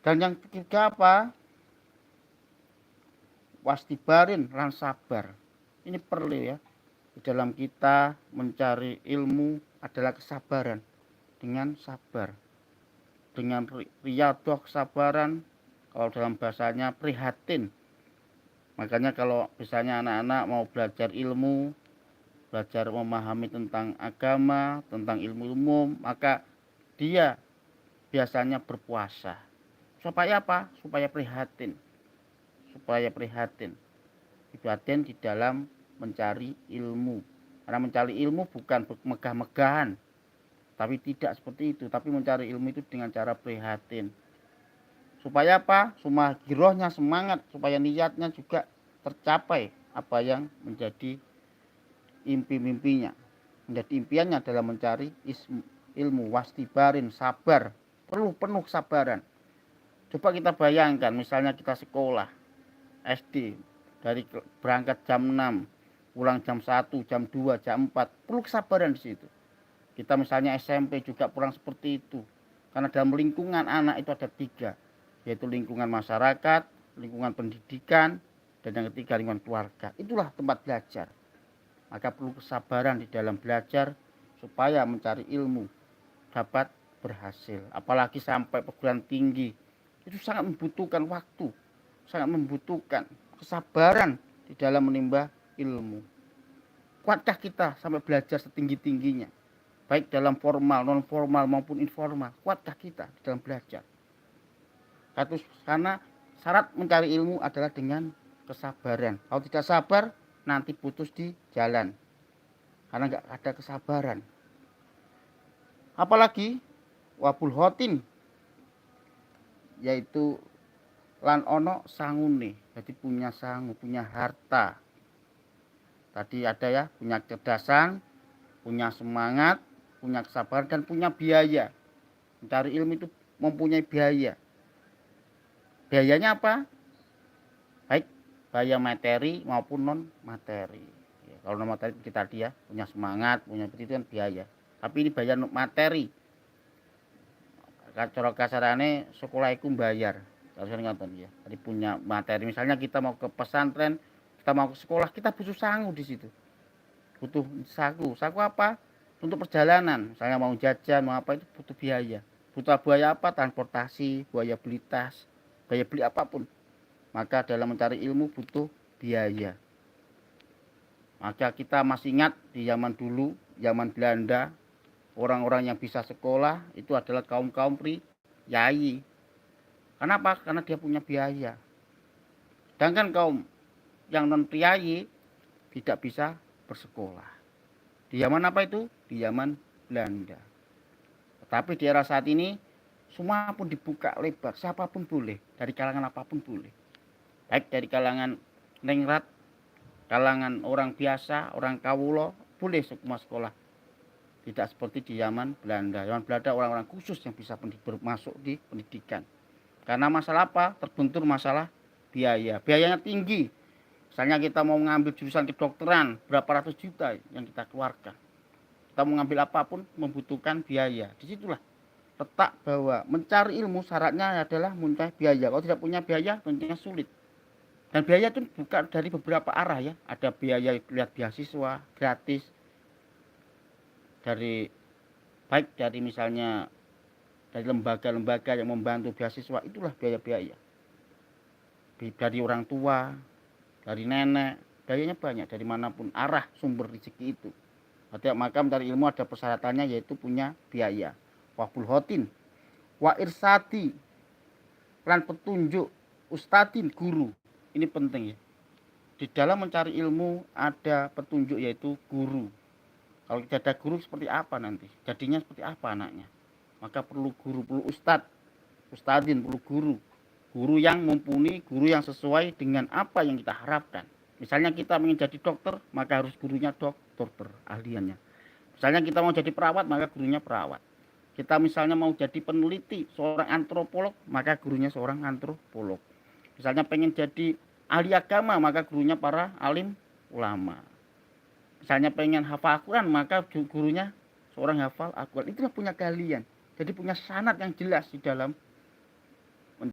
Dan yang ketiga apa? Wastibarin lan sabar. Ini perlu ya. Di dalam kita mencari ilmu adalah kesabaran. Dengan sabar. Dengan riyadoh kesabaran. Kalau dalam bahasanya prihatin. Makanya kalau misalnya anak-anak mau belajar ilmu, belajar memahami tentang agama, tentang ilmu umum, maka dia biasanya berpuasa. Supaya apa? Supaya prihatin. Supaya prihatin. Prihatin di dalam mencari ilmu. Karena mencari ilmu bukan megah-megahan. Tapi tidak seperti itu. Tapi mencari ilmu itu dengan cara prihatin. Supaya apa? Supaya girohnya semangat. Supaya niatnya juga tercapai apa yang menjadi impi-mimpinya. Menjadi impiannya adalah mencari ilmu, wastibarin, sabar. Perlu penuh kesabaran. Coba kita bayangkan, misalnya kita sekolah SD, dari berangkat jam 6, pulang jam 1, jam 2, jam 4, perlu kesabaran di situ. Kita misalnya SMP juga pulang seperti itu. Karena dalam lingkungan anak itu ada 3, yaitu lingkungan masyarakat, lingkungan pendidikan, dan yang ketiga lingkungan keluarga. Itulah tempat belajar. Maka perlu kesabaran di dalam belajar supaya mencari ilmu dapat berhasil. Apalagi sampai perguruan tinggi, itu sangat membutuhkan waktu, sangat membutuhkan kesabaran di dalam menimba ilmu. Kuatkah kita sampai belajar setinggi-tingginya, baik dalam formal, non formal maupun informal? Kuatkah kita di dalam belajar? Karena syarat mencari ilmu adalah dengan kesabaran. Kalau tidak sabar, nanti putus di jalan. Karena nggak ada kesabaran. Apalagi wabul hotin, yaitu lan ono sangune, jadi punya sangu, punya harta. Tadi ada ya, punya kecerdasan, punya semangat, punya kesabaran, dan punya biaya. Mencari ilmu itu mempunyai biaya. Biayanya apa? Baik biaya materi maupun non materi. Ya, kalau non materi kita tadi ya, punya semangat, punya itu kan biaya. Tapi ini biaya materi. Cara kasarane sekolah itu bayar. Harusnya ngoten ya. Jadi punya materi. Misalnya kita mau ke pesantren, kita mau ke sekolah, kita butuh sangu di situ. Butuh saku. Saku apa? Untuk perjalanan. Misalnya mau jajan, mau apa itu butuh biaya. Butuh biaya apa? Transportasi, biaya beli tas, biaya beli apapun. Maka dalam mencari ilmu butuh biaya. Maka kita masih ingat di zaman dulu, zaman Belanda, orang-orang yang bisa sekolah itu adalah kaum-kaum priyayi. Kenapa? Karena dia punya biaya. Sedangkan kaum yang non priyayi tidak bisa bersekolah. Di zaman apa itu? Di zaman Belanda. Tetapi di era saat ini semua pun dibuka lebar, siapapun boleh, dari kalangan apapun boleh. Baik dari kalangan ningrat, kalangan orang biasa, orang kawulo, boleh semua sekolah. Tidak seperti di zaman Belanda. Zaman Belanda orang-orang khusus yang bisa masuk di pendidikan. Karena masalah apa? Terbentur masalah biaya. Biayanya tinggi. Misalnya kita mau mengambil jurusan kedokteran, berapa ratus juta yang kita keluarkan. Kita mau mengambil apapun membutuhkan biaya. Disitulah letak bahwa mencari ilmu syaratnya adalah mencari biaya. Kalau tidak punya biaya tentunya sulit. Dan biaya itu bukan dari beberapa arah ya. Ada biaya lihat beasiswa gratis, dari baik dari misalnya dari lembaga-lembaga yang membantu beasiswa, itulah biaya-biaya. Dari orang tua, dari nenek, biayanya banyak dari manapun arah sumber rezeki itu. Maka mencari ilmu ada persyaratannya, yaitu punya biaya. Wabul hotin, wa irsati, lan petunjuk, ustadin, guru. Ini penting ya. Di dalam mencari ilmu ada petunjuk, yaitu guru. Kalau tidak ada guru seperti apa nanti? Jadinya seperti apa anaknya? Maka perlu guru, perlu ustadin, perlu guru. Guru yang mumpuni, guru yang sesuai dengan apa yang kita harapkan. Misalnya kita ingin jadi dokter, maka harus gurunya dokter ahliannya. Misalnya kita mau jadi perawat, maka gurunya perawat. Kita misalnya mau jadi peneliti, seorang antropolog, maka gurunya seorang antropolog. Misalnya pengen jadi ahli agama, maka gurunya para alim ulama. Misalnya pengen hafal Al-Quran, maka gurunya seorang hafal Al-Quran. Itulah punya keahlian. Jadi punya sanad yang jelas di dalam